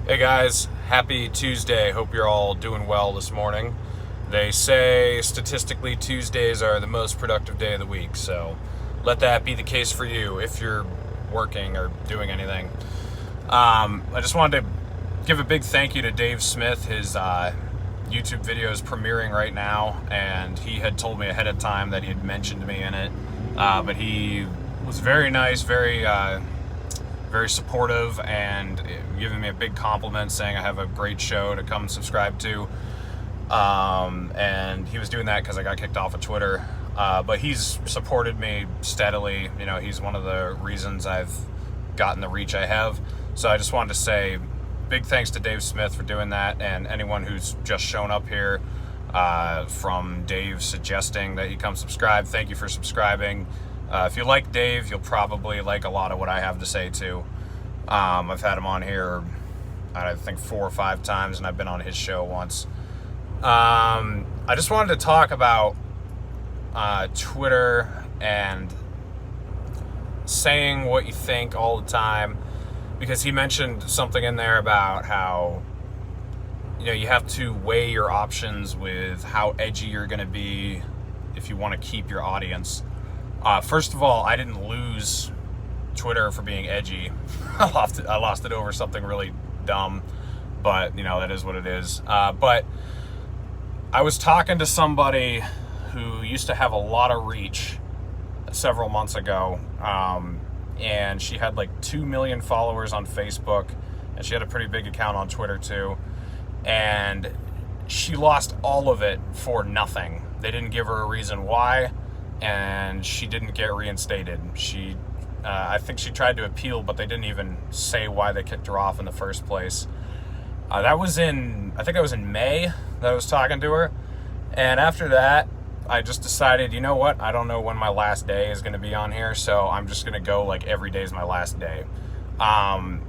Hey guys, happy Tuesday. Hope you're all doing well this morning. They say statistically Tuesdays are the most productive day of the week, so let that be the case for you if you're working or doing anything. I just wanted to give a big thank you to Dave Smith. His YouTube video is premiering right now, and he had told me ahead of time that he had mentioned me in it, but he was very nice, very supportive, and giving me a big compliment saying I have a great show to come subscribe to. And he was doing that because I got kicked off of Twitter. But he's supported me steadily. You know, he's one of the reasons I've gotten the reach I have. So I just wanted to say big thanks to Dave Smith for doing that, and anyone who's just shown up here from Dave suggesting that you come subscribe. Thank you for subscribing. If you like Dave, you'll probably like a lot of what I have to say too. I've had him on here, I think 4 or 5 times, and I've been on his show once. I just wanted to talk about Twitter and saying what you think all the time, because he mentioned something in there about how, you know, you have to weigh your options with how edgy you're going to be if you want to keep your audience. First of all, I didn't lose Twitter for being edgy. I lost it over something really dumb, but you know, that is what it is. But I was talking to somebody who used to have a lot of reach several months ago, and she had like 2 million followers on Facebook, and she had a pretty big account on Twitter too, and she lost all of it for nothing. They didn't give her a reason why, and she didn't get reinstated. I think she tried to appeal, but they didn't even say why they kicked her off in the first place. I think that was in May that I was talking to her. And after that, I just decided, you know what? I don't know when my last day is going to be on here, so I'm just going to go like every day is my last day. And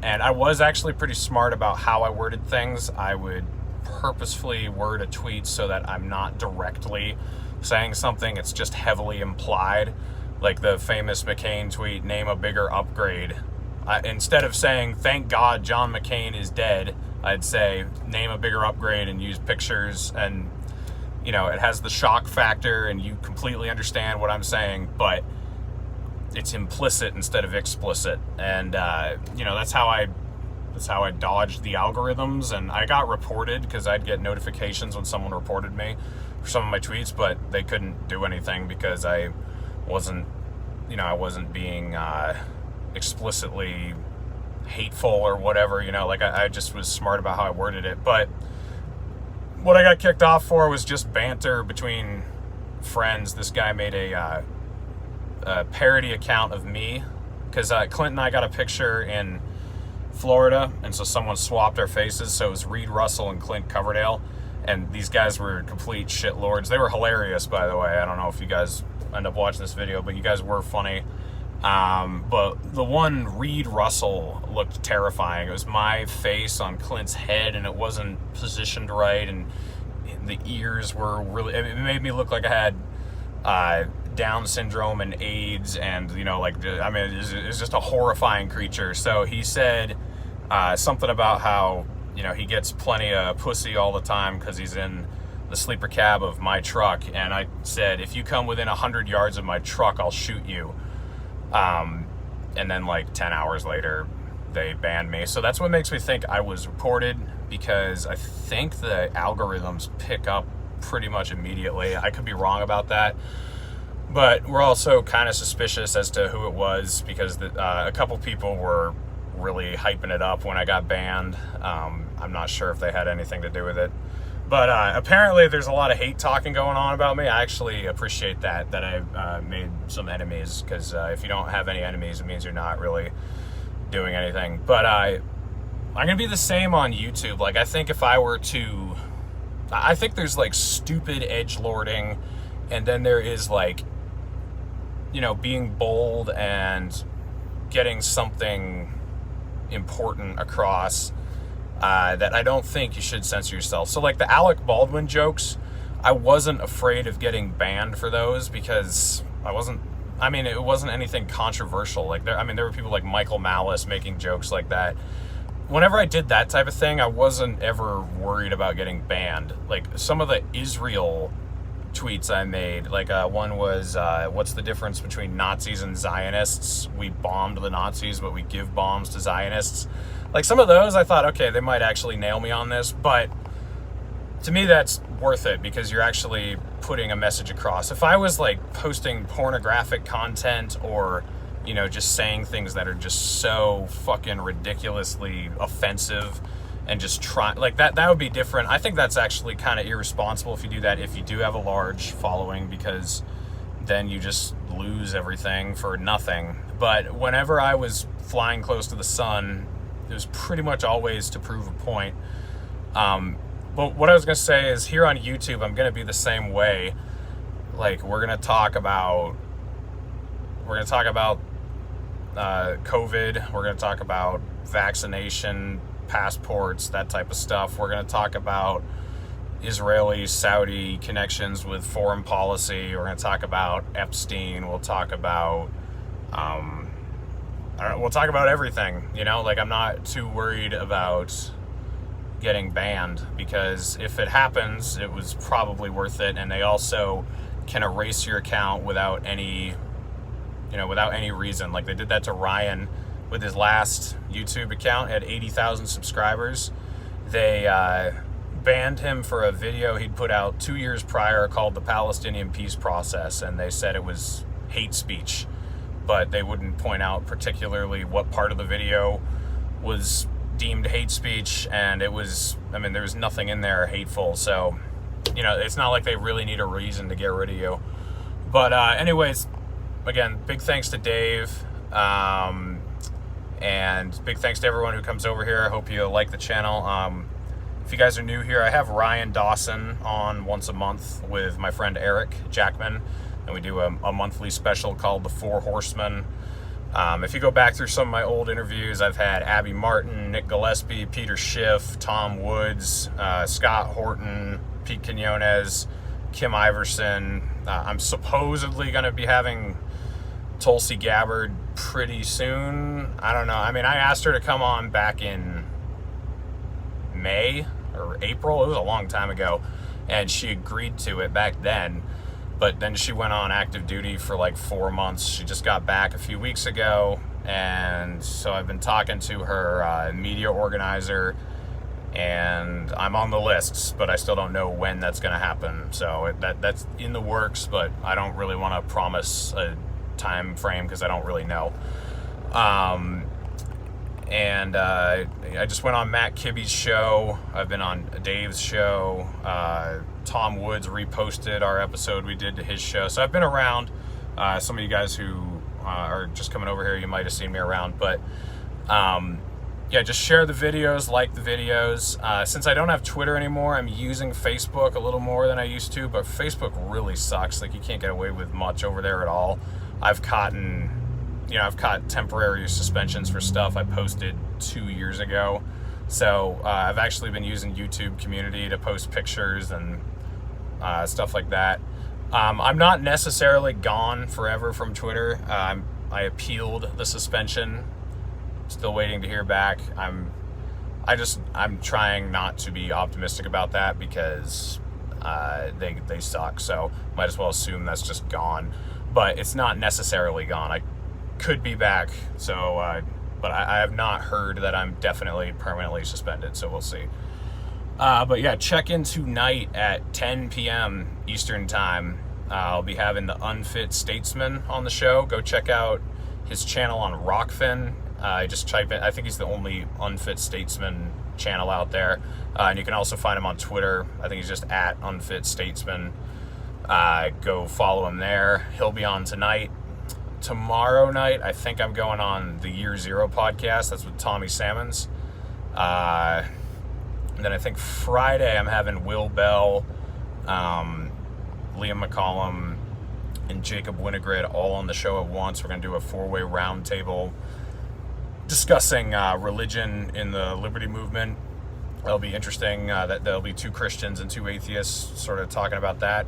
I was actually pretty smart about how I worded things. I would purposefully word a tweet so that I'm not directly saying something, it's just heavily implied. Like the famous McCain tweet, name a bigger upgrade. Instead of saying, thank God John McCain is dead, I'd say, name a bigger upgrade, and use pictures, and, you know, it has the shock factor and you completely understand what I'm saying, but it's implicit instead of explicit. And, you know, that's how I dodged the algorithms, and I got reported because I'd get notifications when someone reported me for some of my tweets, but they couldn't do anything because I wasn't being explicitly hateful or whatever, you know, like I just was smart about how I worded it. But what I got kicked off for was just banter between friends. This guy made a parody account of me because Clint and I got a picture in Florida, and so someone swapped our faces, so it was Reed Russell and Clint Coverdale, and these guys were complete shitlords. They were hilarious, by the way. I don't know if you guys end up watching this video, but you guys were funny. But the one Reed Russell looked terrifying. It was my face on Clint's head, and it wasn't positioned right, and the ears were really, it made me look like I had Down syndrome and AIDS, and, you know, like, I mean, it's just a horrifying creature. So he said something about how, you know, he gets plenty of pussy all the time because he's in the sleeper cab of my truck, and I said, if you come within 100 yards of my truck, I'll shoot you. And then like 10 hours later, they banned me. So that's what makes me think I was reported, because I think the algorithms pick up pretty much immediately. I could be wrong about that, but we're also kind of suspicious as to who it was, because a couple people were really hyping it up when I got banned. I'm not sure if they had anything to do with it. But apparently there's a lot of hate talking going on about me. I actually appreciate that I've made some enemies, because if you don't have any enemies, it means you're not really doing anything. But I'm going to be the same on YouTube. Like, I think if I were to... I think there's, like, stupid edgelording, and then there is, like, you know, being bold and getting something important across. That I don't think you should censor yourself. So like the Alec Baldwin jokes, I wasn't afraid of getting banned for those, because it wasn't anything controversial. Like there were people like Michael Malice making jokes like that. whenever I did that type of thing, I wasn't ever worried about getting banned. Like, some of the Israel tweets I made, like one was, what's the difference between Nazis and Zionists? We bombed the Nazis, but we give bombs to Zionists. Like, some of those, I thought, okay, they might actually nail me on this, but to me, that's worth it because you're actually putting a message across. If I was like posting pornographic content or, you know, just saying things that are just so fucking ridiculously offensive and just try like that would be different. I think that's actually kind of irresponsible if you do that, if you do have a large following, because then you just lose everything for nothing. But whenever I was flying close to the sun, it was pretty much always to prove a point. But what I was going to say is, here on YouTube, I'm going to be the same way. Like, we're going to talk about COVID. We're going to talk about vaccination, passports, that type of stuff. We're going to talk about Israeli-Saudi connections with foreign policy. We're going to talk about Epstein. We'll talk about, we'll talk about everything, you know? Like, I'm not too worried about getting banned, because if it happens, it was probably worth it. And they also can erase your account without any reason. Like, they did that to Ryan with his last YouTube account. Had 80,000 subscribers. They banned him for a video he'd put out 2 years prior called The Palestinian Peace Process, and they said it was hate speech, but they wouldn't point out particularly what part of the video was deemed hate speech. And it was, I mean, there was nothing in there hateful, so, you know, it's not like they really need a reason to get rid of you. But anyways, again, big thanks to Dave, and big thanks to everyone who comes over here. I hope you like the channel. If you guys are new here, I have Ryan Dawson on once a month with my friend Eric Jackman, and we do a monthly special called The Four Horsemen. If you go back through some of my old interviews, I've had Abby Martin, Nick Gillespie, Peter Schiff, Tom Woods, Scott Horton, Pete Quinones, Kim Iverson. I'm supposedly going to be having Tulsi Gabbard pretty soon. I don't know. I mean, I asked her to come on back in May or April. It was a long time ago, and she agreed to it back then. But then she went on active duty for like 4 months. She just got back a few weeks ago. And so I've been talking to her media organizer, and I'm on the lists, but I still don't know when that's going to happen. So that's in the works, but I don't really want to promise a time frame because I don't really know. And I just went on Matt Kibbe's show. I've been on Dave's show. Tom Woods reposted our episode we did to his show. So I've been around. Some of you guys who are just coming over here, you might have seen me around. But yeah, just share the videos, like the videos. Since I don't have Twitter anymore, I'm using Facebook a little more than I used to. But Facebook really sucks. Like, you can't get away with much over there at all. I've caught temporary suspensions for stuff I posted 2 years ago. So I've actually been using YouTube Community to post pictures and stuff like that. I'm not necessarily gone forever from Twitter. I appealed the suspension. Still waiting to hear back. I'm trying not to be optimistic about that because they suck. So might as well assume that's just gone. But it's not necessarily gone. I could be back. So, but I have not heard that I'm definitely permanently suspended. So we'll see. But yeah, check in tonight at 10 p.m. Eastern time. I'll be having the Unfit Statesman on the show. Go check out his channel on Rockfin. Just type in, I think he's the only Unfit Statesman channel out there. And you can also find him on Twitter. I think he's just at Unfit Statesman. Go follow him there. He'll be on tonight. Tomorrow night, I think I'm going on the Year Zero podcast. That's with Tommy Salmons. And then I think Friday I'm having Will Bell, Liam McCollum, and Jacob Winograd all on the show at once. We're going to do a 4-way roundtable discussing religion in the liberty movement. That'll be interesting. That there'll be 2 Christians and 2 atheists sort of talking about that.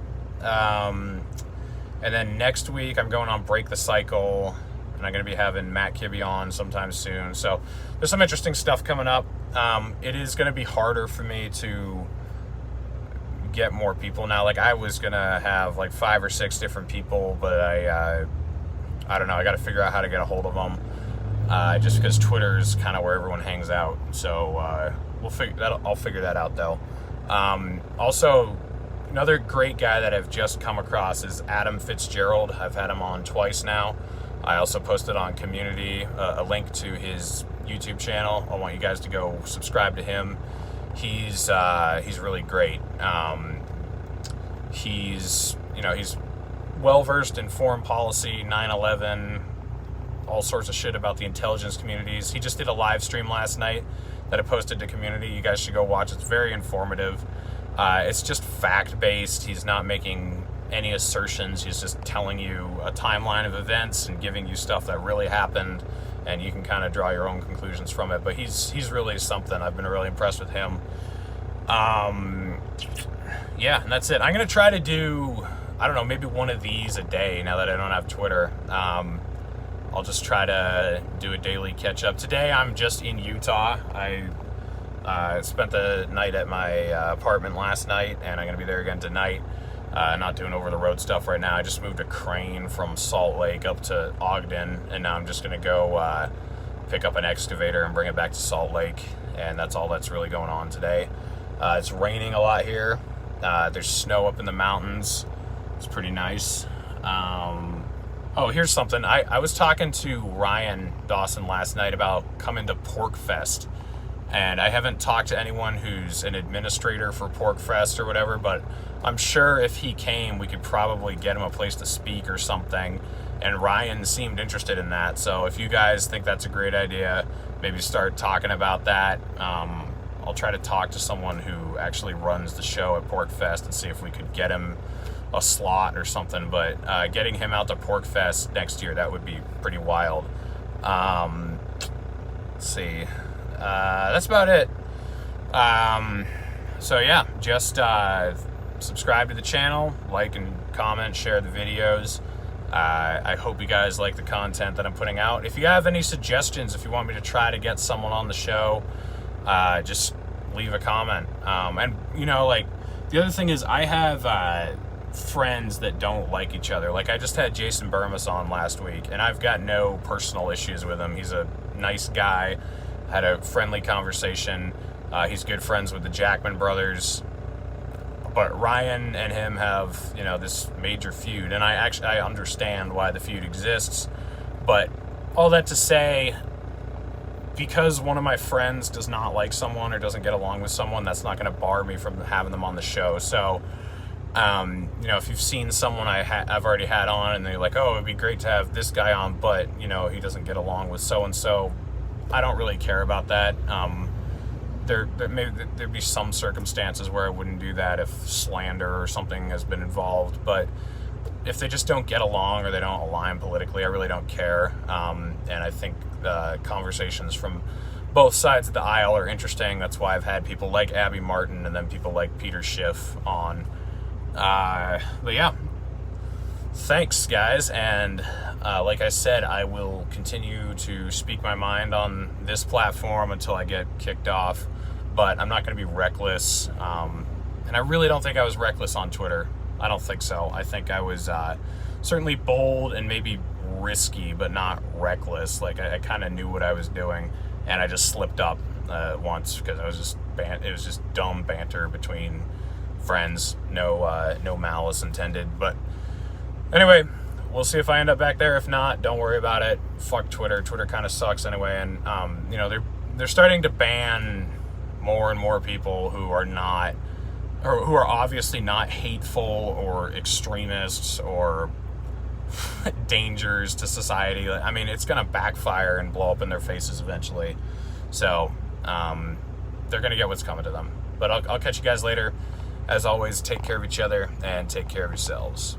And then next week I'm going on Break the Cycle. and I'm going to be having Matt Kibbe on sometime soon. So there's some interesting stuff coming up. It is going to be harder for me to get more people now. Like, I was going to have like 5 or 6 different people, but I don't know. I got to figure out how to get a hold of them. Just because Twitter is kind of where everyone hangs out. So I'll figure that out though. Also, another great guy that I've just come across is Adam Fitzgerald. I've had him on twice now. I also posted on Community a link to his YouTube channel. I want you guys to go subscribe to him. He's really great. He's well versed in foreign policy, 9/11, all sorts of shit about the intelligence communities. He just did a live stream last night that I posted to Community. You guys should go watch. It's very informative. It's just fact-based. He's not making any assertions. He's just telling you a timeline of events and giving you stuff that really happened, and you can kind of draw your own conclusions from it. But he's really something. I've been really impressed with him. Yeah, and that's it. I'm going to try to do, I don't know, maybe one of these a day now that I don't have Twitter. I'll just try to do a daily catch-up. Today, I'm just in Utah. I spent the night at my apartment last night, and I'm going to be there again tonight. Not doing over-the-road stuff right now. I just moved a crane from Salt Lake up to Ogden, and now I'm just going to go pick up an excavator and bring it back to Salt Lake, and that's all that's really going on today. It's raining a lot here. There's snow up in the mountains. It's pretty nice. Oh, here's something. I was talking to Ryan Dawson last night about coming to Pork Fest. And I haven't talked to anyone who's an administrator for Pork Fest or whatever, but I'm sure if he came, we could probably get him a place to speak or something. And Ryan seemed interested in that. So if you guys think that's a great idea, maybe start talking about that. I'll try to talk to someone who actually runs the show at Pork Fest and see if we could get him a slot or something. But getting him out to Pork Fest next year, that would be pretty wild. Let's see. That's about it. So yeah, just subscribe to the channel, like and comment, share the videos. I hope you guys like the content that I'm putting out. If you have any suggestions, if you want me to try to get someone on the show, just leave a comment. And like, the other thing is I have friends that don't like each other. Like, I just had Jason Burmis on last week, and I've got no personal issues with him. He's a nice guy. Had a friendly conversation. He's good friends with the Jackman brothers. But Ryan and him have, this major feud. And I understand why the feud exists. But all that to say, because one of my friends does not like someone or doesn't get along with someone, that's not going to bar me from having them on the show. So, if you've seen someone I've already had on and they're like, oh, it'd be great to have this guy on, but, he doesn't get along with so-and-so, I don't really care about that. There'd be some circumstances where I wouldn't do that if slander or something has been involved, but if they just don't get along or they don't align politically, I really don't care. And I think the conversations from both sides of the aisle are interesting. That's why I've had people like Abby Martin and then people like Peter Schiff on. But yeah, thanks guys, and like I said, I will continue to speak my mind on this platform until I get kicked off, but I'm not going to be reckless, and I really don't think I was reckless on Twitter. I don't think so. I think I was certainly bold and maybe risky, but not reckless. Like, I kind of knew what I was doing, and I just slipped up once because it was just dumb banter between friends, no malice intended. But anyway, we'll see if I end up back there. If not, don't worry about it. Fuck Twitter. Twitter kind of sucks anyway. And they're starting to ban more and more people who are not, or who are obviously not hateful or extremists or dangers to society. I mean, it's gonna backfire and blow up in their faces eventually. So they're gonna get what's coming to them. But I'll catch you guys later. As always, take care of each other and take care of yourselves.